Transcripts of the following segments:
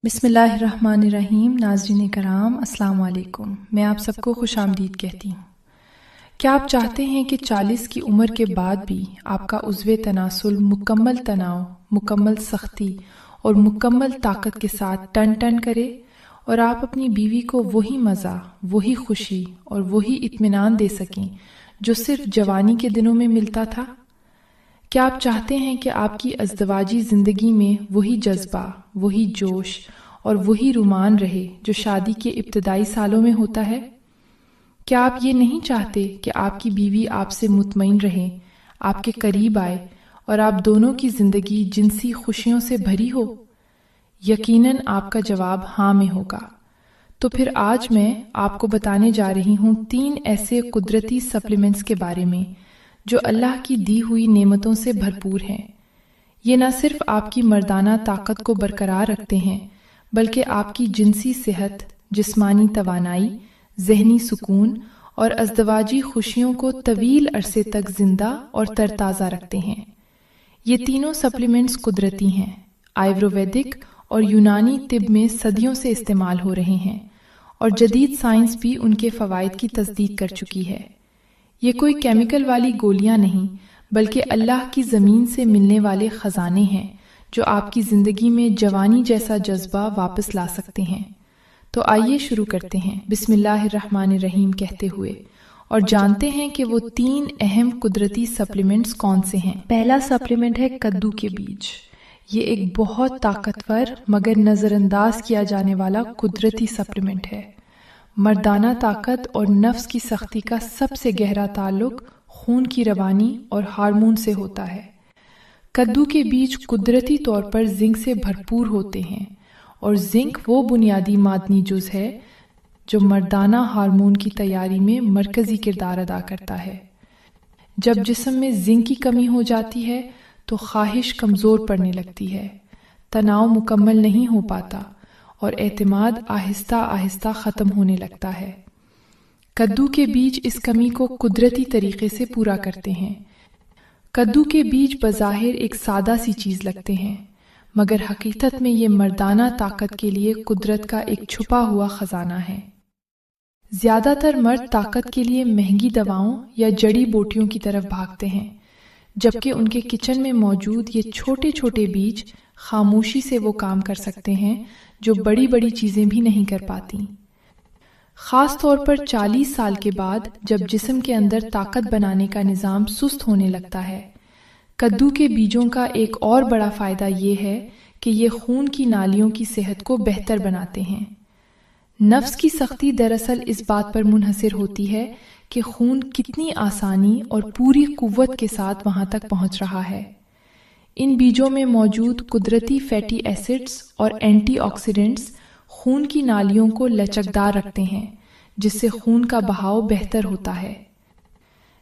بسم اللہ الرحمن الرحیم۔ ناظرین کرام السلام علیکم، میں آپ سب کو خوش آمدید کہتی ہوں۔ کیا آپ چاہتے ہیں کہ 40 کی عمر کے بعد بھی آپ کا عضو تناسل مکمل تناؤ، مکمل سختی اور مکمل طاقت کے ساتھ ٹن ٹن کرے اور آپ اپنی بیوی کو وہی مزہ، وہی خوشی اور وہی اطمینان دے سکیں جو صرف جوانی کے دنوں میں ملتا تھا؟ کیا آپ چاہتے ہیں کہ آپ کی ازدواجی زندگی میں وہی جذبہ، وہی جوش اور وہی رومان رہے جو شادی کے ابتدائی سالوں میں ہوتا ہے؟ کیا آپ یہ نہیں چاہتے کہ آپ کی بیوی آپ سے مطمئن رہے، آپ کے قریب آئے اور آپ دونوں کی زندگی جنسی خوشیوں سے بھری ہو؟ یقیناً آپ کا جواب ہاں میں ہوگا۔ تو پھر آج میں آپ کو بتانے جا رہی ہوں 3 ایسے قدرتی سپلیمنٹس کے بارے میں جو اللہ کی دی ہوئی نعمتوں سے بھرپور ہیں۔ یہ نہ صرف آپ کی مردانہ طاقت کو برقرار رکھتے ہیں بلکہ آپ کی جنسی صحت، جسمانی توانائی، ذہنی سکون اور ازدواجی خوشیوں کو طویل عرصے تک زندہ اور ترتازہ رکھتے ہیں۔ یہ تینوں سپلیمنٹس قدرتی ہیں، آیورویدک اور یونانی طب میں صدیوں سے استعمال ہو رہے ہیں اور جدید سائنس بھی ان کے فوائد کی تصدیق کر چکی ہے۔ یہ کوئی کیمیکل والی گولیاں نہیں بلکہ اللہ کی زمین سے ملنے والے خزانے ہیں جو آپ کی زندگی میں جوانی جیسا جذبہ واپس لا سکتے ہیں۔ تو آئیے شروع کرتے ہیں بسم اللہ الرحمن الرحیم کہتے ہوئے اور جانتے ہیں کہ وہ 3 اہم قدرتی سپلیمنٹس کون سے ہیں۔ پہلا سپلیمنٹ ہے کدو کے بیج۔ یہ ایک بہت طاقتور مگر نظر انداز کیا جانے والا قدرتی سپلیمنٹ ہے۔ مردانہ طاقت اور نفس کی سختی کا سب سے گہرا تعلق خون کی روانی اور ہارمون سے ہوتا ہے۔ کدو کے بیج قدرتی طور پر زنک سے بھرپور ہوتے ہیں اور زنک وہ بنیادی معدنی جز ہے جو مردانہ ہارمون کی تیاری میں مرکزی کردار ادا کرتا ہے۔ جب جسم میں زنک کی کمی ہو جاتی ہے تو خواہش کمزور پڑنے لگتی ہے، تناؤ مکمل نہیں ہو پاتا اور اعتماد آہستہ آہستہ ختم ہونے لگتا ہے۔ کدو کے بیج اس کمی کو قدرتی طریقے سے پورا کرتے ہیں۔ کدو کے بیج بظاہر ایک سادہ سی چیز لگتے ہیں مگر حقیقت میں یہ مردانہ طاقت کے لیے قدرت کا ایک چھپا ہوا خزانہ ہے۔ زیادہ تر مرد طاقت کے لیے مہنگی دواؤں یا جڑی بوٹیوں کی طرف بھاگتے ہیں، جبکہ ان کے کچن میں موجود یہ چھوٹے چھوٹے بیج خاموشی سے وہ کام کر سکتے ہیں جو بڑی بڑی چیزیں بھی نہیں کر پاتی۔ خاص طور پر 40 سال کے بعد جب جسم کے اندر طاقت بنانے کا نظام سست ہونے لگتا ہے، کدو کے بیجوں کا ایک اور بڑا فائدہ یہ ہے کہ یہ خون کی نالیوں کی صحت کو بہتر بناتے ہیں۔ نفس کی سختی دراصل اس بات پر منحصر ہوتی ہے کہ خون کتنی آسانی اور پوری قوت کے ساتھ وہاں تک پہنچ رہا ہے۔ ان بیجوں میں موجود قدرتی فیٹی ایسڈز اور اینٹی آکسیڈنٹس خون کی نالیوں کو لچکدار رکھتے ہیں، جس سے خون کا بہاؤ بہتر ہوتا ہے۔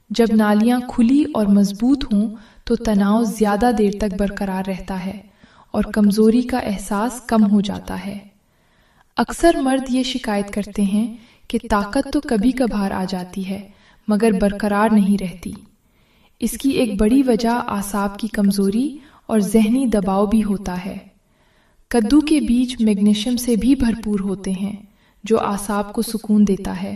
جب نالیاں کھلی اور مضبوط ہوں تو تناؤ زیادہ دیر تک برقرار رہتا ہے اور کمزوری کا احساس کم ہو جاتا ہے۔ اکثر مرد یہ شکایت کرتے ہیں کہ طاقت تو کبھی کبھار آ جاتی ہے مگر برقرار نہیں رہتی۔ اس کی ایک بڑی وجہ اعصاب کی کمزوری اور ذہنی دباؤ بھی ہوتا ہے۔ کدو کے بیج میگنیشیم سے بھی بھرپور ہوتے ہیں جو اعصاب کو سکون دیتا ہے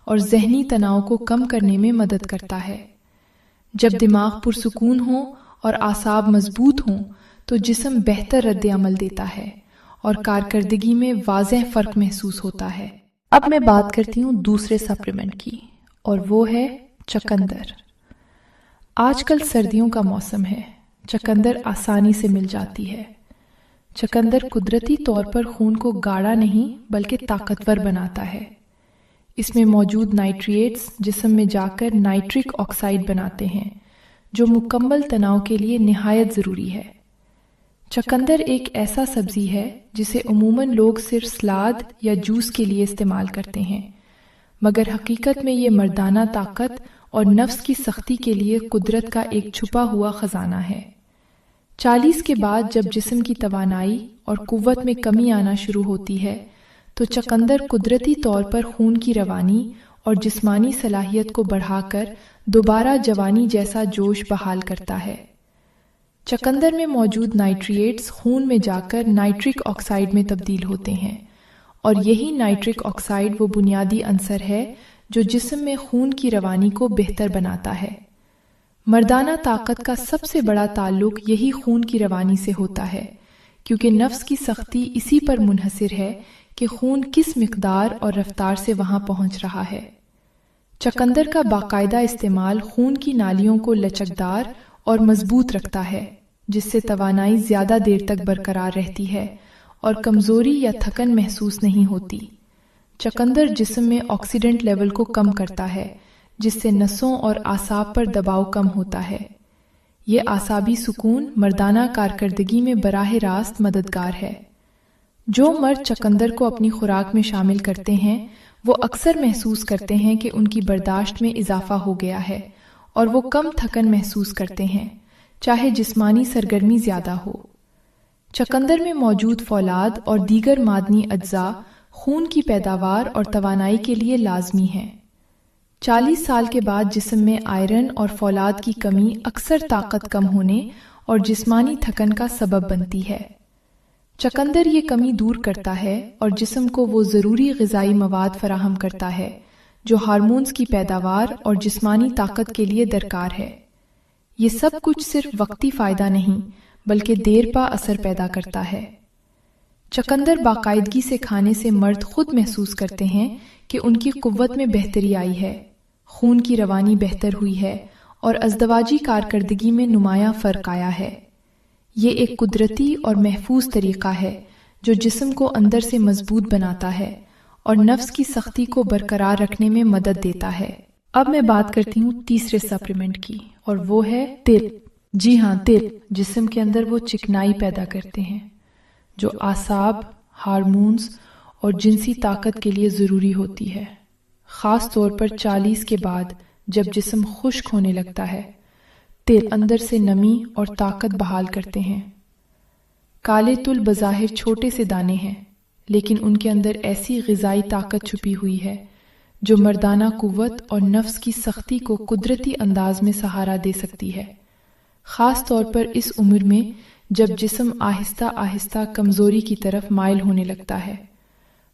اور ذہنی تناؤ کو کم کرنے میں مدد کرتا ہے۔ جب دماغ پرسکون ہو اور اعصاب مضبوط ہوں تو جسم بہتر رد عمل دیتا ہے اور کارکردگی میں واضح فرق محسوس ہوتا ہے۔ اب میں بات کرتی ہوں دوسرے سپلیمنٹ کی اور وہ ہے چقندر۔ آج کل سردیوں کا موسم ہے، چقندر آسانی سے مل جاتی ہے۔ چقندر قدرتی طور پر خون کو گاڑھا نہیں بلکہ طاقتور بناتا ہے۔ اس میں موجود نائٹریٹس جسم میں جا کر نائٹرک آکسائڈ بناتے ہیں جو مکمل تناؤ کے لیے نہایت ضروری ہے۔ چقندر ایک ایسا سبزی ہے جسے عموماً لوگ صرف سلاد یا جوس کے لیے استعمال کرتے ہیں، مگر حقیقت میں یہ مردانہ طاقت اور نفس کی سختی کے لیے قدرت کا ایک چھپا ہوا خزانہ ہے۔ 40 کے بعد جب جسم کی توانائی اور قوت میں کمی آنا شروع ہوتی ہے تو چقندر قدرتی طور پر خون کی روانی اور جسمانی صلاحیت کو بڑھا کر دوبارہ جوانی جیسا جوش بحال کرتا ہے۔ چقندر میں موجود نائٹریٹس خون میں جا کر نائٹرک آکسائڈ میں تبدیل ہوتے ہیں، اور یہی نائٹرک آکسائڈ وہ بنیادی عنصر ہے جو جسم میں خون کی روانی کو بہتر بناتا ہے۔ مردانہ طاقت کا سب سے بڑا تعلق یہی خون کی روانی سے ہوتا ہے، کیونکہ نفس کی سختی اسی پر منحصر ہے کہ خون کس مقدار اور رفتار سے وہاں پہنچ رہا ہے۔ چقندر کا باقاعدہ استعمال خون کی نالیوں کو لچکدار اور مضبوط رکھتا ہے، جس سے توانائی زیادہ دیر تک برقرار رہتی ہے اور کمزوری یا تھکن محسوس نہیں ہوتی۔ چقندر جسم میں آکسیڈنٹ لیول کو کم کرتا ہے، جس سے نسوں اور اعصاب پر دباؤ کم ہوتا ہے۔ یہ اعصابی سکون مردانہ کارکردگی میں براہ راست مددگار ہے۔ جو مرد چقندر کو اپنی خوراک میں شامل کرتے ہیں وہ اکثر محسوس کرتے ہیں کہ ان کی برداشت میں اضافہ ہو گیا ہے اور وہ کم تھکن محسوس کرتے ہیں، چاہے جسمانی سرگرمی زیادہ ہو۔ چقندر میں موجود فولاد اور دیگر معدنی اجزاء خون کی پیداوار اور توانائی کے لیے لازمی ہیں۔ 40 سال کے بعد جسم میں آئرن اور فولاد کی کمی اکثر طاقت کم ہونے اور جسمانی تھکن کا سبب بنتی ہے۔ چقندر یہ کمی دور کرتا ہے اور جسم کو وہ ضروری غذائی مواد فراہم کرتا ہے جو ہارمونز کی پیداوار اور جسمانی طاقت کے لیے درکار ہے۔ یہ سب کچھ صرف وقتی فائدہ نہیں بلکہ دیر پا اثر پیدا کرتا ہے۔ چقندر باقاعدگی سے کھانے سے مرد خود محسوس کرتے ہیں کہ ان کی قوت میں بہتری آئی ہے، خون کی روانی بہتر ہوئی ہے اور ازدواجی کارکردگی میں نمایاں فرق آیا ہے۔ یہ ایک قدرتی اور محفوظ طریقہ ہے جو جسم کو اندر سے مضبوط بناتا ہے اور نفس کی سختی کو برقرار رکھنے میں مدد دیتا ہے۔ اب میں بات کرتی ہوں تیسرے سپلیمنٹ کی، اور وہ ہے تل۔ جی ہاں، تل جسم کے اندر وہ چکنائی پیدا کرتے ہیں جو اعصاب، ہارمونز اور جنسی طاقت کے لیے ضروری ہوتی ہے، خاص طور پر 40 کے بعد جب جسم خشک ہونے لگتا ہے۔ تل اندر سے نمی اور طاقت بحال کرتے ہیں۔ کالے تل بظاہر چھوٹے سے دانے ہیں، لیکن ان کے اندر ایسی غذائی طاقت چھپی ہوئی ہے جو مردانہ قوت اور نفس کی سختی کو قدرتی انداز میں سہارا دے سکتی ہے، خاص طور پر اس عمر میں جب جسم آہستہ آہستہ کمزوری کی طرف مائل ہونے لگتا ہے۔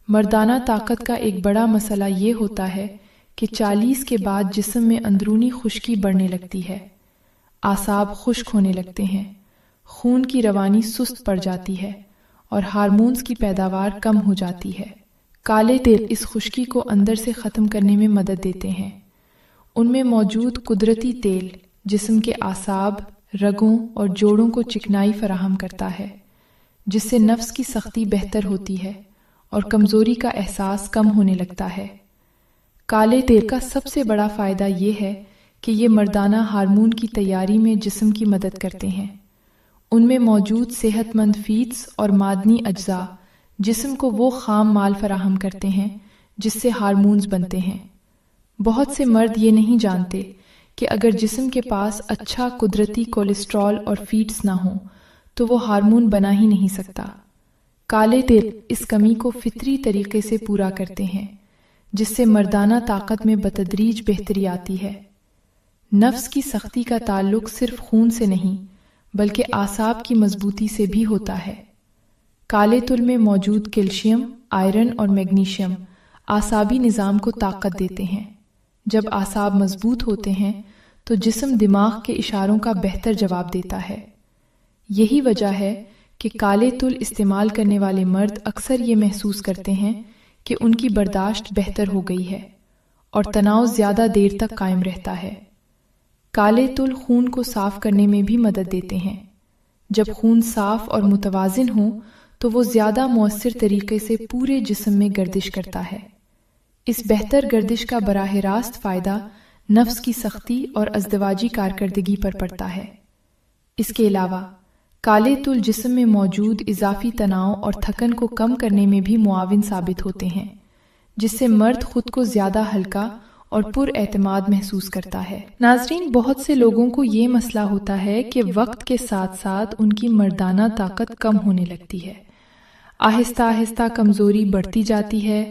مردانہ طاقت کا ایک بڑا مسئلہ یہ ہوتا ہے کہ 40 کے بعد جسم میں اندرونی خشکی بڑھنے لگتی ہے، اعصاب خشک ہونے لگتے ہیں، خون کی روانی سست پڑ جاتی ہے اور ہارمونز کی پیداوار کم ہو جاتی ہے۔ کالے تل اس خشکی کو اندر سے ختم کرنے میں مدد دیتے ہیں۔ ان میں موجود قدرتی تیل جسم کے اعصاب، رگوں اور جوڑوں کو چکنائی فراہم کرتا ہے، جس سے نفس کی سختی بہتر ہوتی ہے اور کمزوری کا احساس کم ہونے لگتا ہے۔ کالے تیل کا سب سے بڑا فائدہ یہ ہے کہ یہ مردانہ ہارمون کی تیاری میں جسم کی مدد کرتے ہیں۔ ان میں موجود صحت مند فیٹس اور معدنی اجزاء جسم کو وہ خام مال فراہم کرتے ہیں جس سے ہارمونز بنتے ہیں۔ بہت سے مرد یہ نہیں جانتے کہ اگر جسم کے پاس اچھا قدرتی کولیسٹرول اور فیٹس نہ ہوں تو وہ ہارمون بنا ہی نہیں سکتا۔ کالے تل اس کمی کو فطری طریقے سے پورا کرتے ہیں، جس سے مردانہ طاقت میں بتدریج بہتری آتی ہے۔ نفس کی سختی کا تعلق صرف خون سے نہیں بلکہ اعصاب کی مضبوطی سے بھی ہوتا ہے۔ کالے تل میں موجود کیلشیم، آئرن اور میگنیشیم اعصابی نظام کو طاقت دیتے ہیں۔ جب اعصاب مضبوط ہوتے ہیں تو جسم دماغ کے اشاروں کا بہتر جواب دیتا ہے۔ یہی وجہ ہے کہ کالے تل استعمال کرنے والے مرد اکثر یہ محسوس کرتے ہیں کہ ان کی برداشت بہتر ہو گئی ہے اور تناؤ زیادہ دیر تک قائم رہتا ہے۔ کالے تل خون کو صاف کرنے میں بھی مدد دیتے ہیں۔ جب خون صاف اور متوازن ہو تو وہ زیادہ مؤثر طریقے سے پورے جسم میں گردش کرتا ہے۔ اس بہتر گردش کا براہ راست فائدہ نفس کی سختی اور ازدواجی کارکردگی پر پڑتا ہے۔ اس کے علاوہ کالے تل جسم میں موجود اضافی تناؤ اور تھکن کو کم کرنے میں بھی معاون ثابت ہوتے ہیں، جس سے مرد خود کو زیادہ ہلکا اور پر اعتماد محسوس کرتا ہے۔ ناظرین، بہت سے لوگوں کو یہ مسئلہ ہوتا ہے کہ وقت کے ساتھ ساتھ ان کی مردانہ طاقت کم ہونے لگتی ہے، آہستہ آہستہ کمزوری بڑھتی جاتی ہے،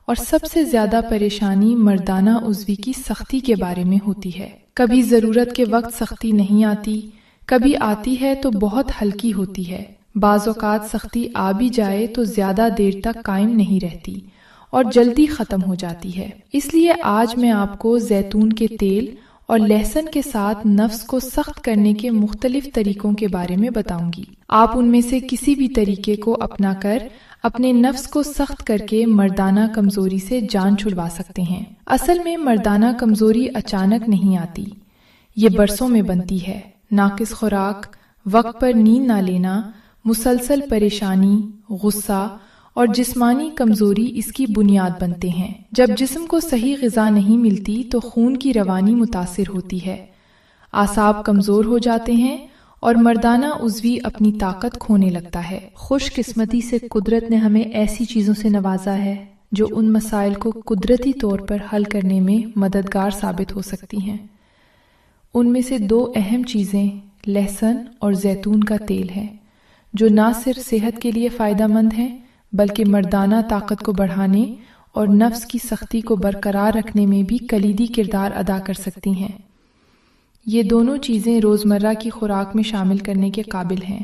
اور سب سے زیادہ پریشانی مردانہ عضوی کی سختی کے بارے میں ہوتی ہے۔ کبھی ضرورت کے وقت سختی نہیں آتی، کبھی آتی ہے تو بہت ہلکی ہوتی ہے، بعض اوقات سختی آ بھی جائے تو زیادہ دیر تک قائم نہیں رہتی اور جلدی ختم ہو جاتی ہے۔ اس لیے آج میں آپ کو زیتون کے تیل اور لہسن کے ساتھ نفس کو سخت کرنے کے مختلف طریقوں کے بارے میں بتاؤں گی۔ آپ ان میں سے کسی بھی طریقے کو اپنا کر اپنے نفس کو سخت کر کے مردانہ کمزوری سے جان چھڑوا سکتے ہیں۔ اصل میں مردانہ کمزوری اچانک نہیں آتی، یہ برسوں میں بنتی ہے۔ ناقص خوراک، وقت پر نیند نہ لینا، مسلسل پریشانی، غصہ اور جسمانی کمزوری اس کی بنیاد بنتے ہیں۔ جب جسم کو صحیح غذا نہیں ملتی تو خون کی روانی متاثر ہوتی ہے، اعصاب کمزور ہو جاتے ہیں اور مردانہ عضوی اپنی طاقت کھونے لگتا ہے۔ خوش قسمتی سے قدرت نے ہمیں ایسی چیزوں سے نوازا ہے جو ان مسائل کو قدرتی طور پر حل کرنے میں مددگار ثابت ہو سکتی ہیں۔ ان میں سے 2 اہم چیزیں لہسن اور زیتون کا تیل ہے، جو نہ صرف صحت کے لیے فائدہ مند ہیں بلکہ مردانہ طاقت کو بڑھانے اور نفس کی سختی کو برقرار رکھنے میں بھی کلیدی کردار ادا کر سکتی ہیں۔ یہ دونوں چیزیں روزمرہ کی خوراک میں شامل کرنے کے قابل ہیں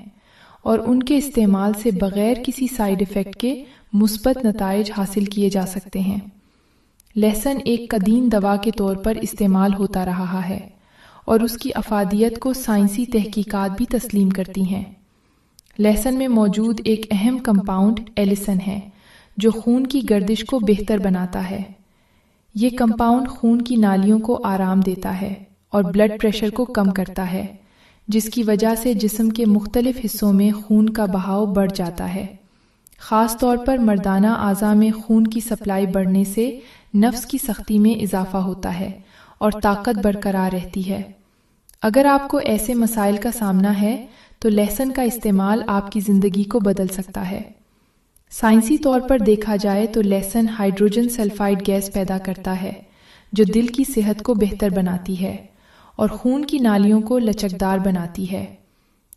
اور ان کے استعمال سے بغیر کسی سائیڈ ایفیکٹ کے مثبت نتائج حاصل کیے جا سکتے ہیں۔ لہسن ایک قدیم دوا کے طور پر استعمال ہوتا رہا ہے اور اس کی افادیت کو سائنسی تحقیقات بھی تسلیم کرتی ہیں۔ لہسن میں موجود ایک اہم کمپاؤنڈ ایلیسن ہے جو خون کی گردش کو بہتر بناتا ہے۔ یہ کمپاؤنڈ خون کی نالیوں کو آرام دیتا ہے اور بلڈ پریشر کو کم کرتا ہے، جس کی وجہ سے جسم کے مختلف حصوں میں خون کا بہاؤ بڑھ جاتا ہے۔ خاص طور پر مردانہ اعضاء میں خون کی سپلائی بڑھنے سے نفس کی سختی میں اضافہ ہوتا ہے اور طاقت برقرار رہتی ہے۔ اگر آپ کو ایسے مسائل کا سامنا ہے تو لہسن کا استعمال آپ کی زندگی کو بدل سکتا ہے۔ سائنسی طور پر دیکھا جائے تو لہسن ہائیڈروجن سلفائڈ گیس پیدا کرتا ہے جو دل کی صحت کو بہتر بناتی ہے اور خون کی نالیوں کو لچکدار بناتی ہے۔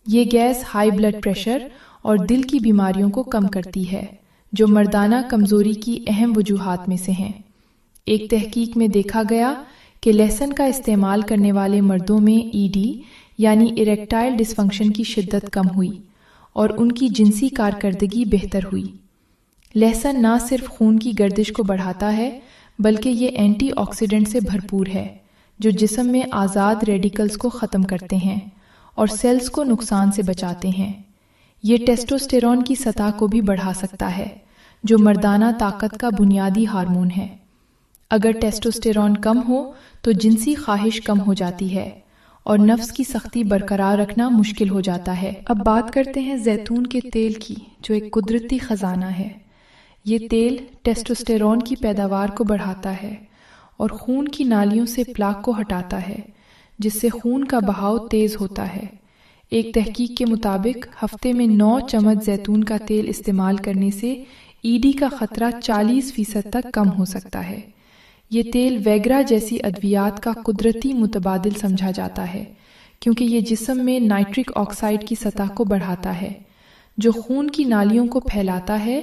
یہ گیس ہائی بلڈ پریشر اور دل کی بیماریوں کو کم کرتی ہے، جو مردانہ کمزوری کی اہم وجوہات میں سے ہیں۔ ایک تحقیق میں دیکھا گیا کہ لہسن کا استعمال کرنے والے مردوں میں ED یعنی اریکٹائل ڈسفنکشن کی شدت کم ہوئی اور ان کی جنسی کارکردگی بہتر ہوئی۔ لہسن نہ صرف خون کی گردش کو بڑھاتا ہے بلکہ یہ اینٹی آکسیڈنٹ سے بھرپور ہے جو جسم میں آزاد ریڈیکلز کو ختم کرتے ہیں اور سیلز کو نقصان سے بچاتے ہیں۔ یہ ٹیسٹوسٹیرون کی سطح کو بھی بڑھا سکتا ہے جو مردانہ طاقت کا بنیادی ہارمون ہے۔ اگر ٹیسٹوسٹیرون کم ہو تو جنسی خواہش کم ہو جاتی ہے اور نفس کی سختی برقرار رکھنا مشکل ہو جاتا ہے۔ اب بات کرتے ہیں زیتون کے تیل کی، جو ایک قدرتی خزانہ ہے۔ یہ تیل ٹیسٹوسٹیرون کی پیداوار کو بڑھاتا ہے اور خون کی نالیوں سے پلاک کو ہٹاتا ہے، جس سے خون کا بہاؤ تیز ہوتا ہے۔ ایک تحقیق کے مطابق ہفتے میں 9 چمچ زیتون کا تیل استعمال کرنے سے ED کا خطرہ 40% تک کم ہو سکتا ہے۔ یہ تیل ویگرا جیسی ادویات کا قدرتی متبادل سمجھا جاتا ہے کیونکہ یہ جسم میں نائٹرک آکسائڈ کی سطح کو بڑھاتا ہے، جو خون کی نالیوں کو پھیلاتا ہے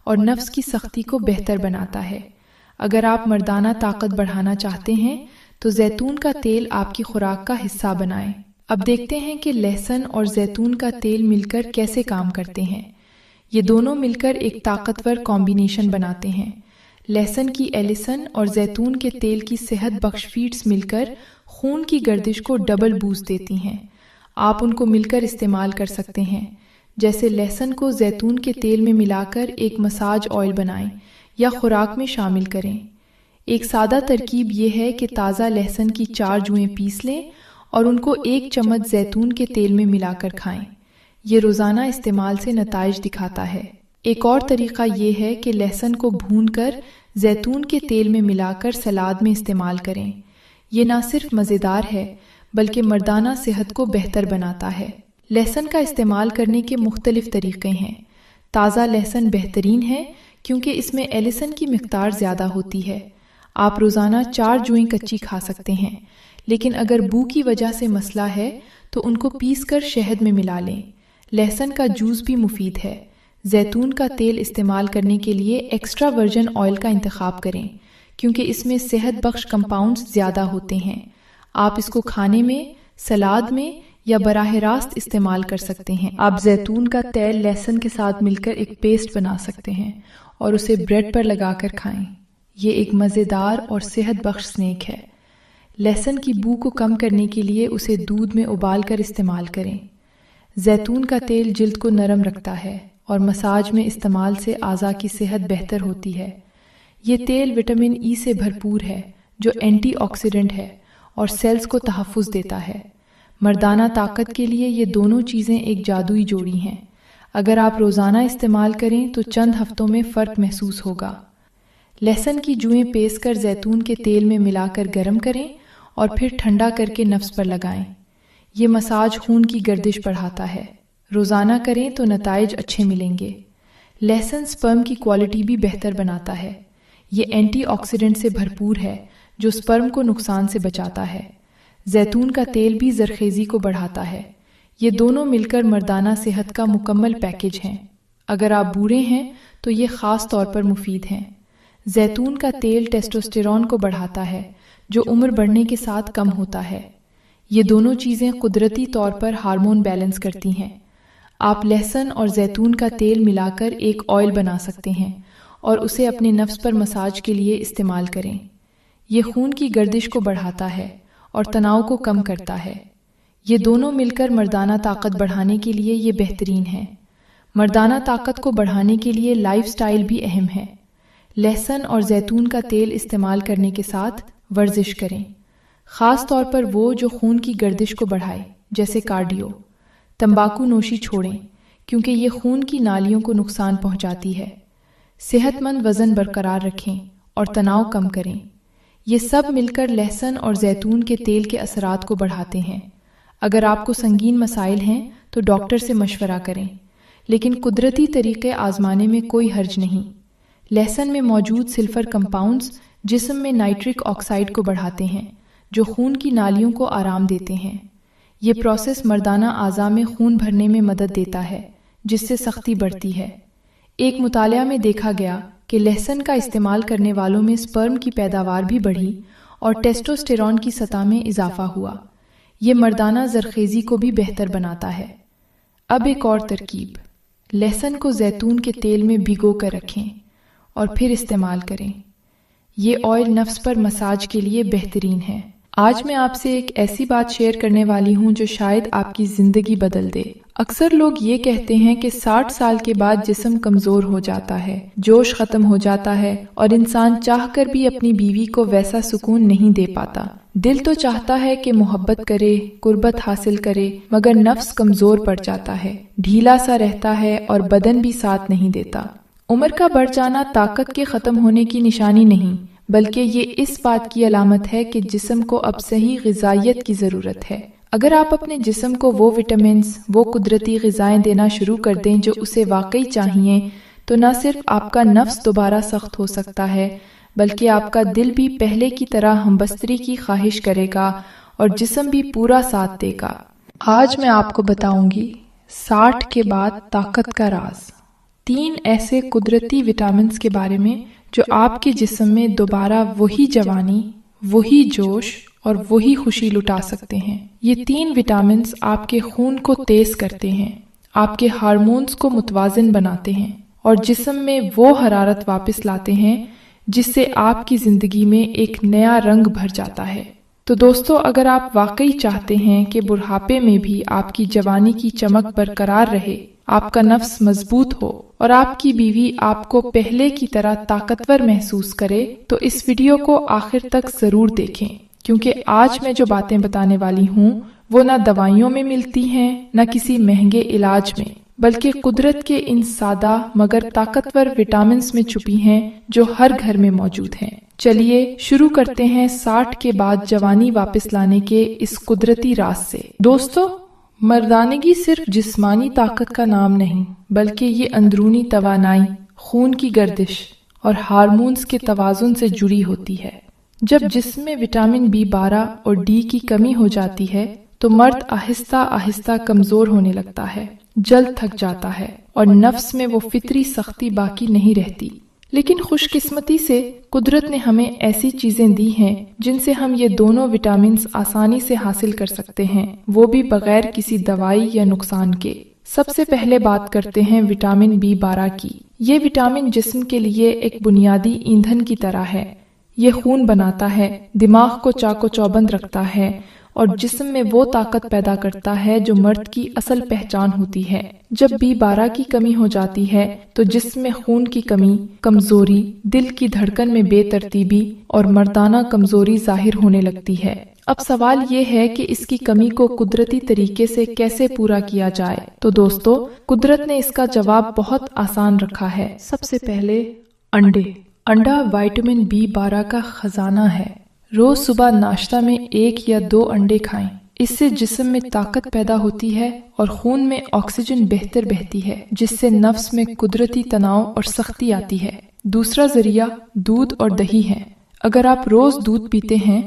اور نفس کی سختی کو بہتر بناتا ہے۔ اگر آپ مردانہ طاقت بڑھانا چاہتے ہیں تو زیتون کا تیل آپ کی خوراک کا حصہ بنائیں۔ اب دیکھتے ہیں کہ لہسن اور زیتون کا تیل مل کر کیسے کام کرتے ہیں۔ یہ دونوں مل کر ایک طاقتور کمبینیشن بناتے ہیں۔ لہسن کی ایلیسن اور زیتون کے تیل کی صحت بخش فیڈز مل کر خون کی گردش کو ڈبل بوسٹ دیتی ہیں۔ آپ ان کو مل کر استعمال کر سکتے ہیں، جیسے لہسن کو زیتون کے تیل میں ملا کر ایک مساج آئل بنائیں یا خوراک میں شامل کریں۔ ایک سادہ ترکیب یہ ہے کہ تازہ لہسن کی 4 جوئیں پیس لیں اور ان کو 1 چمچ زیتون کے تیل میں ملا کر کھائیں۔ یہ روزانہ استعمال سے نتائج دکھاتا ہے۔ ایک اور طریقہ یہ ہے کہ لہسن کو بھون کر زیتون کے تیل میں ملا کر سلاد میں استعمال کریں۔ یہ نہ صرف مزیدار ہے بلکہ مردانہ صحت کو بہتر بناتا ہے۔ لہسن کا استعمال کرنے کے مختلف طریقے ہیں۔ تازہ لہسن بہترین ہے کیونکہ اس میں ایلیسن کی مقدار زیادہ ہوتی ہے۔ آپ روزانہ 4 جوئیں کچی کھا سکتے ہیں، لیکن اگر بو کی وجہ سے مسئلہ ہے تو ان کو پیس کر شہد میں ملا لیں۔ لہسن کا جوس بھی مفید ہے۔ زیتون کا تیل استعمال کرنے کے لیے ایکسٹرا ورجن آئل کا انتخاب کریں کیونکہ اس میں صحت بخش کمپاؤنڈز زیادہ ہوتے ہیں۔ آپ اس کو کھانے میں، سلاد میں یا براہ راست استعمال کر سکتے ہیں۔ آپ زیتون کا تیل لہسن کے ساتھ مل کر ایک پیسٹ بنا سکتے ہیں اور اسے بریڈ پر لگا کر کھائیں۔ یہ ایک مزیدار اور صحت بخش سنیک ہے۔ لہسن کی بو کو کم کرنے کے لیے اسے دودھ میں ابال کر استعمال کریں۔ زیتون کا تیل جلد کو نرم رکھتا ہے اور مساج میں استعمال سے اعضاء کی صحت بہتر ہوتی ہے۔ یہ تیل وٹامن ای سے بھرپور ہے جو اینٹی آکسیڈنٹ ہے اور سیلز کو تحفظ دیتا ہے۔ مردانہ طاقت کے لیے یہ دونوں چیزیں ایک جادوئی جوڑی ہیں۔ اگر آپ روزانہ استعمال کریں تو چند ہفتوں میں فرق محسوس ہوگا۔ لہسن کی جوئیں پیس کر زیتون کے تیل میں ملا کر گرم کریں اور پھر ٹھنڈا کر کے نفس پر لگائیں۔ یہ مساج خون کی گردش بڑھاتا ہے۔ روزانہ کریں تو نتائج اچھے ملیں گے۔ لہسن سپرم کی کوالٹی بھی بہتر بناتا ہے۔ یہ اینٹی آکسیڈنٹ سے بھرپور ہے جو سپرم کو نقصان سے بچاتا ہے۔ زیتون کا تیل بھی زرخیزی کو بڑھاتا ہے۔ یہ دونوں مل کر مردانہ صحت کا مکمل پیکج ہیں۔ اگر آپ بوڑھے ہیں تو یہ خاص طور پر مفید ہیں۔ زیتون کا تیل ٹیسٹوسٹیرون کو بڑھاتا ہے جو عمر بڑھنے کے ساتھ کم ہوتا ہے۔ یہ دونوں چیزیں قدرتی طور پر ہارمون بیلنس کرتی ہیں۔ آپ لہسن اور زیتون کا تیل ملا کر ایک آئل بنا سکتے ہیں اور اسے اپنے نفس پر مساج کے لیے استعمال کریں۔ یہ خون کی گردش کو بڑھاتا ہے اور تناؤ کو کم کرتا ہے۔ یہ دونوں مل کر مردانہ طاقت بڑھانے کے لیے یہ بہترین ہے۔ مردانہ طاقت کو بڑھانے کے لیے لائف سٹائل بھی اہم ہے۔ لہسن اور زیتون کا تیل استعمال کرنے کے ساتھ ورزش کریں، خاص طور پر وہ جو خون کی گردش کو بڑھائے جیسے کارڈیو۔ تمباکو نوشی چھوڑیں کیونکہ یہ خون کی نالیوں کو نقصان پہنچاتی ہے۔ صحت مند وزن برقرار رکھیں اور تناؤ کم کریں۔ یہ سب مل کر لہسن اور زیتون کے تیل کے اثرات کو بڑھاتے ہیں۔ اگر آپ کو سنگین مسائل ہیں تو ڈاکٹر سے مشورہ کریں، لیکن قدرتی طریقے آزمانے میں کوئی حرج نہیں۔ لہسن میں موجود سلفر کمپاؤنڈز جسم میں نائٹرک آکسائڈ کو بڑھاتے ہیں جو خون کی نالیوں کو آرام دیتے ہیں۔ یہ پروسیس مردانہ اعضاء میں خون بھرنے میں مدد دیتا ہے جس سے سختی بڑھتی ہے۔ ایک مطالعہ میں دیکھا گیا کہ لہسن کا استعمال کرنے والوں میں سپرم کی پیداوار بھی بڑھی اور ٹیسٹوسٹیرون کی سطح میں اضافہ ہوا۔ یہ مردانہ زرخیزی کو بھی بہتر بناتا ہے۔ اب ایک اور ترکیب، لہسن کو زیتون کے تیل میں بھگو کر رکھیں اور پھر استعمال کریں۔ یہ آئل نفس پر مساج کے لیے بہترین ہے۔ آج میں آپ سے ایک ایسی بات شیئر کرنے والی ہوں جو شاید آپ کی زندگی بدل دے۔ اکثر لوگ یہ کہتے ہیں کہ 60 سال کے بعد جسم کمزور ہو جاتا ہے، جوش ختم ہو جاتا ہے اور انسان چاہ کر بھی اپنی بیوی کو ویسا سکون نہیں دے پاتا۔ دل تو چاہتا ہے کہ محبت کرے، قربت حاصل کرے، مگر نفس کمزور پڑ جاتا ہے، ڈھیلا سا رہتا ہے اور بدن بھی ساتھ نہیں دیتا۔ عمر کا بڑھ جانا طاقت کے ختم ہونے کی نشانی نہیں، بلکہ یہ اس بات کی علامت ہے کہ جسم کو اب صحیح غذائیت کی ضرورت ہے۔ اگر آپ اپنے جسم کو وہ وٹامنز، وہ قدرتی غذائیں دینا شروع کر دیں جو اسے واقعی چاہیے، تو نہ صرف آپ کا نفس دوبارہ سخت ہو سکتا ہے، بلکہ آپ کا دل بھی پہلے کی طرح ہمبستری کی خواہش کرے گا اور جسم بھی پورا ساتھ دے گا۔ آج میں آپ کو بتاؤں گی 60 کے بعد طاقت کا راز، 3 ایسے قدرتی وٹامنز کے بارے میں جو آپ کے جسم میں دوبارہ وہی جوانی، وہی جوش اور وہی خوشی لٹا سکتے ہیں۔ یہ 3 وٹامنز آپ کے خون کو تیز کرتے ہیں، آپ کے ہارمونز کو متوازن بناتے ہیں اور جسم میں وہ حرارت واپس لاتے ہیں جس سے آپ کی زندگی میں ایک نیا رنگ بھر جاتا ہے۔ تو دوستو، اگر آپ واقعی چاہتے ہیں کہ بڑھاپے میں بھی آپ کی جوانی کی چمک برقرار رہے، آپ کا نفس مضبوط ہو اور آپ کی بیوی آپ کو پہلے کی طرح طاقتور محسوس کرے، تو اس ویڈیو کو آخر تک ضرور دیکھیں، کیونکہ آج میں جو باتیں بتانے والی ہوں وہ نہ دوائیوں میں ملتی ہیں نہ کسی مہنگے علاج میں، بلکہ قدرت کے ان سادہ مگر طاقتور وٹامنز میں چھپی ہیں جو ہر گھر میں موجود ہیں۔ چلیے شروع کرتے ہیں 60 کے بعد جوانی واپس لانے کے اس قدرتی راز سے۔ دوستو، مردانگی صرف جسمانی طاقت کا نام نہیں، بلکہ یہ اندرونی توانائی، خون کی گردش اور ہارمونز کے توازن سے جڑی ہوتی ہے۔ جب جسم میں وٹامن B12 اور D کی کمی ہو جاتی ہے تو مرد آہستہ آہستہ کمزور ہونے لگتا ہے، جلد تھک جاتا ہے اور نفس میں وہ فطری سختی باقی نہیں رہتی۔ لیکن خوش قسمتی سے قدرت نے ہمیں ایسی چیزیں دی ہیں جن سے ہم یہ دونوں وٹامنز آسانی سے حاصل کر سکتے ہیں، وہ بھی بغیر کسی دوائی یا نقصان کے۔ سب سے پہلے بات کرتے ہیں وٹامن B12 کی۔ یہ وٹامن جسم کے لیے ایک بنیادی ایندھن کی طرح ہے۔ یہ خون بناتا ہے، دماغ کو چاق و چوبند رکھتا ہے اور جسم میں وہ طاقت پیدا کرتا ہے جو مرد کی اصل پہچان ہوتی ہے۔ جب B12 کی کمی ہو جاتی ہے تو جسم میں خون کی کمی، کمزوری، دل کی دھڑکن میں بے ترتیبی اور مردانہ کمزوری ظاہر ہونے لگتی ہے۔ اب سوال یہ ہے کہ اس کی کمی کو قدرتی طریقے سے کیسے پورا کیا جائے؟ تو دوستو، قدرت نے اس کا جواب بہت آسان رکھا ہے۔ سب سے پہلے انڈے۔ انڈا وٹامن B12 کا خزانہ ہے۔ روز صبح ناشتہ میں 1 یا 2 انڈے کھائیں۔ اس سے جسم میں طاقت پیدا ہوتی ہے اور خون میں آکسیجن بہتر بہتی ہے، جس سے نفس میں قدرتی تناؤ اور سختی آتی ہے۔ دوسرا ذریعہ دودھ اور دہی ہے۔ اگر آپ روز دودھ پیتے ہیں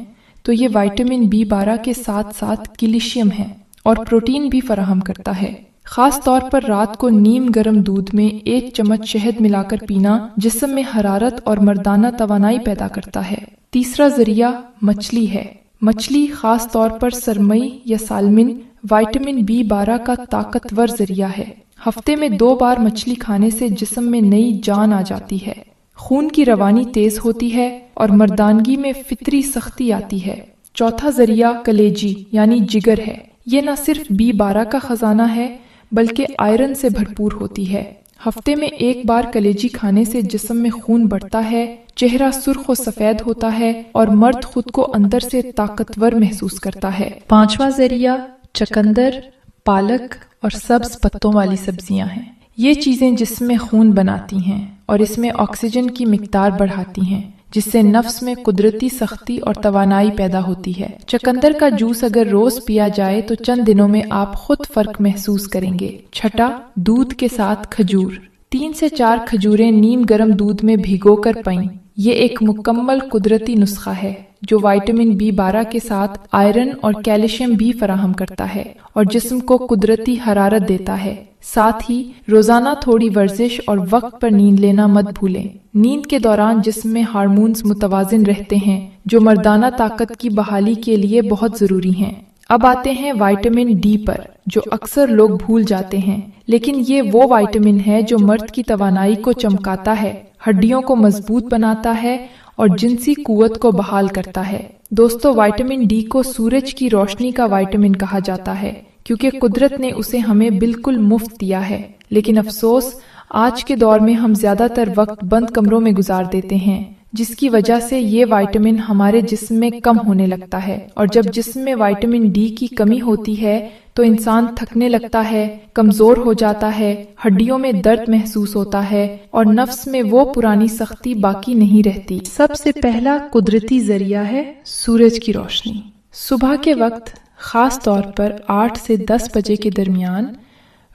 تو یہ وٹامن B12 کے ساتھ ساتھ کیلشیم ہے اور پروٹین بھی فراہم کرتا ہے۔ خاص طور پر رات کو نیم گرم دودھ میں 1 چمچ شہد ملا کر پینا جسم میں حرارت اور مردانہ توانائی پیدا کرتا ہے۔ تیسرا ذریعہ مچھلی ہے۔ مچھلی خاص طور پر سرمئی یا سالمن وٹامن B12 کا طاقتور ذریعہ ہے۔ ہفتے میں 2 بار مچھلی کھانے سے جسم میں نئی جان آ جاتی ہے، خون کی روانی تیز ہوتی ہے اور مردانگی میں فطری سختی آتی ہے۔ چوتھا ذریعہ کلیجی یعنی جگر ہے۔ یہ نہ صرف B12 کا خزانہ ہے بلکہ آئرن سے بھرپور ہوتی ہے۔ ہفتے میں 1 بار کلیجی کھانے سے جسم میں خون بڑھتا ہے، چہرہ سرخ و سفید ہوتا ہے اور مرد خود کو اندر سے طاقتور محسوس کرتا ہے۔ پانچواں ذریعہ چقندر، پالک اور سبز پتوں والی سبزیاں ہیں۔ یہ چیزیں جسم میں خون بناتی ہیں اور اس میں آکسیجن کی مقدار بڑھاتی ہیں، جس سے نفس میں قدرتی سختی اور توانائی پیدا ہوتی ہے۔ چقندر کا جوس اگر روز پیا جائے تو چند دنوں میں آپ خود فرق محسوس کریں گے۔ چھٹا، دودھ کے ساتھ کھجور۔ 3 سے 4 کھجوریں نیم گرم دودھ میں بھگو کر پائیں۔ یہ ایک مکمل قدرتی نسخہ ہے جو وٹامن B12 کے ساتھ آئرن اور کیلشیم بھی فراہم کرتا ہے اور جسم کو قدرتی حرارت دیتا ہے۔ ساتھ ہی روزانہ تھوڑی ورزش اور وقت پر نیند لینا مت بھولیں۔ نیند کے دوران جسم میں ہارمونز متوازن رہتے ہیں جو مردانہ طاقت کی بحالی کے لیے بہت ضروری ہیں۔ اب آتے ہیں وٹامن D پر، جو اکثر لوگ بھول جاتے ہیں، لیکن یہ وہ وٹامن ہے جو مرد کی توانائی کو چمکاتا ہے، ہڈیوں کو مضبوط بناتا ہے اور جنسی قوت کو بحال کرتا ہے۔ دوستو، وٹامن D کو سورج کی روشنی کا وٹامن کہا جاتا ہے کیونکہ قدرت نے اسے ہمیں بالکل مفت دیا ہے، لیکن افسوس آج کے دور میں ہم زیادہ تر وقت بند کمروں میں گزار دیتے ہیں، جس کی وجہ سے یہ وٹامن ہمارے جسم میں کم ہونے لگتا ہے، اور جب جسم میں وٹامن D کی کمی ہوتی ہے تو انسان تھکنے لگتا ہے، کمزور ہو جاتا ہے، ہڈیوں میں درد محسوس ہوتا ہے اور نفس میں وہ پرانی سختی باقی نہیں رہتی۔ سب سے پہلا قدرتی ذریعہ ہے سورج کی روشنی۔ صبح کے وقت خاص طور پر 8 سے 10 بجے کے درمیان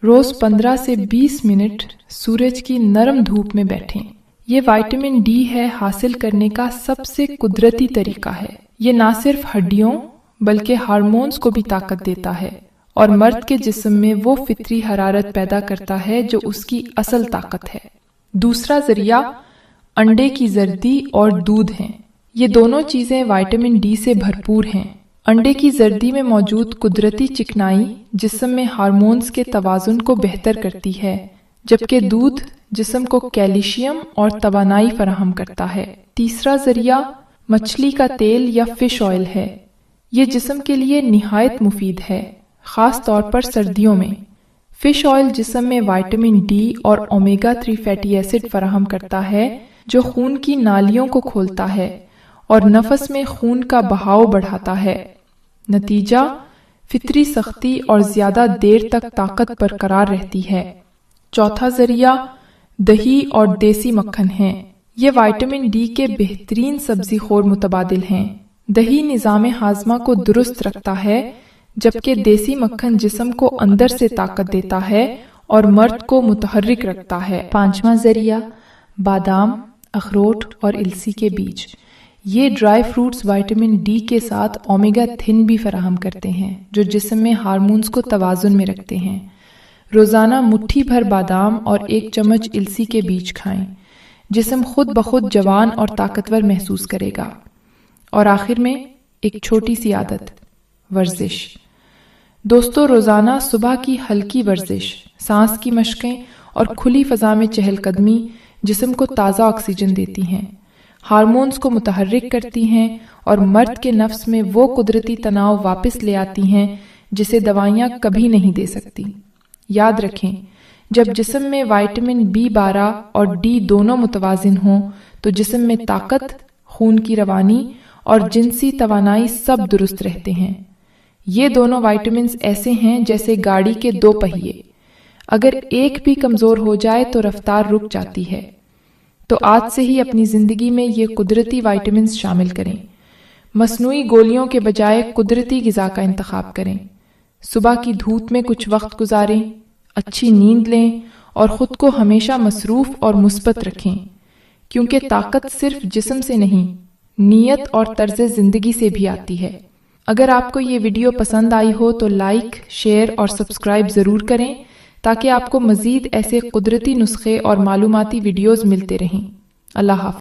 روز 15 سے 20 منٹ سورج کی نرم دھوپ میں بیٹھیں۔ یہ وٹامن D ہے حاصل کرنے کا سب سے قدرتی طریقہ ہے۔ یہ نہ صرف ہڈیوں بلکہ ہارمونز کو بھی طاقت دیتا ہے اور مرد کے جسم میں وہ فطری حرارت پیدا کرتا ہے جو اس کی اصل طاقت ہے۔ دوسرا ذریعہ انڈے کی زردی اور دودھ ہیں۔ یہ دونوں چیزیں وٹامن D سے بھرپور ہیں۔ انڈے کی زردی میں موجود قدرتی چکنائی جسم میں ہارمونز کے توازن کو بہتر کرتی ہے، جبکہ دودھ جسم کو کیلشیم اور توانائی فراہم کرتا ہے۔ تیسرا ذریعہ مچھلی کا تیل یا فش آئل ہے۔ یہ جسم کے لیے نہایت مفید ہے، خاص طور پر سردیوں میں۔ فش آئل جسم میں وٹامن D اور اومیگا 3 فیٹی ایسڈ فراہم کرتا ہے جو خون کی نالیوں کو کھولتا ہے اور نفس میں خون کا بہاؤ بڑھاتا ہے۔ نتیجہ فطری سختی اور زیادہ دیر تک طاقت برقرار رہتی ہے۔ چوتھا ذریعہ دہی اور دیسی مکھن ہیں۔ یہ وٹامن D کے بہترین سبزی خور متبادل ہیں۔ دہی نظام ہاضمہ کو درست رکھتا ہے، جبکہ دیسی مکھن جسم کو اندر سے طاقت دیتا ہے اور مرد کو متحرک رکھتا ہے۔ پانچواں ذریعہ بادام، اخروٹ اور السی کے بیج۔ یہ ڈرائی فروٹس وٹامن D کے ساتھ اومیگا 3 بھی فراہم کرتے ہیں جو جسم میں ہارمونز کو توازن میں رکھتے ہیں۔ روزانہ مٹھی بھر بادام اور 1 چمچ السی کے بیج کھائیں۔ جسم خود بخود جوان اور طاقتور محسوس کرے گا۔ اور آخر میں ایک چھوٹی سی عادت، ورزش۔ دوستو، روزانہ صبح کی ہلکی ورزش، سانس کی مشقیں اور کھلی فضا میں چہل قدمی جسم کو تازہ آکسیجن دیتی ہیں، ہارمونز کو متحرک کرتی ہیں اور مرد کے نفس میں وہ قدرتی تناؤ واپس لے آتی ہیں جسے دوائیاں کبھی نہیں دے سکتی۔ یاد رکھیں، جب جسم میں وائٹامن B12 اور D دونوں متوازن ہوں تو جسم میں طاقت، خون کی روانی اور جنسی توانائی سب درست رہتے ہیں۔ یہ دونوں وائٹامنز ایسے ہیں جیسے گاڑی کے دو پہیے، اگر ایک بھی کمزور ہو جائے تو رفتار رک جاتی ہے۔ تو آج سے ہی اپنی زندگی میں یہ قدرتی وائٹامنز شامل کریں، مصنوعی گولیوں کے بجائے قدرتی غذا کا انتخاب کریں، صبح کی دھوپ میں کچھ وقت گزاریں، اچھی نیند لیں اور خود کو ہمیشہ مصروف اور مثبت رکھیں، کیونکہ طاقت صرف جسم سے نہیں، نیت اور طرز زندگی سے بھی آتی ہے۔ اگر آپ کو یہ ویڈیو پسند آئی ہو تو لائک، شیئر اور سبسکرائب ضرور کریں تاکہ آپ کو مزید ایسے قدرتی نسخے اور معلوماتی ویڈیوز ملتے رہیں۔ اللہ حافظ۔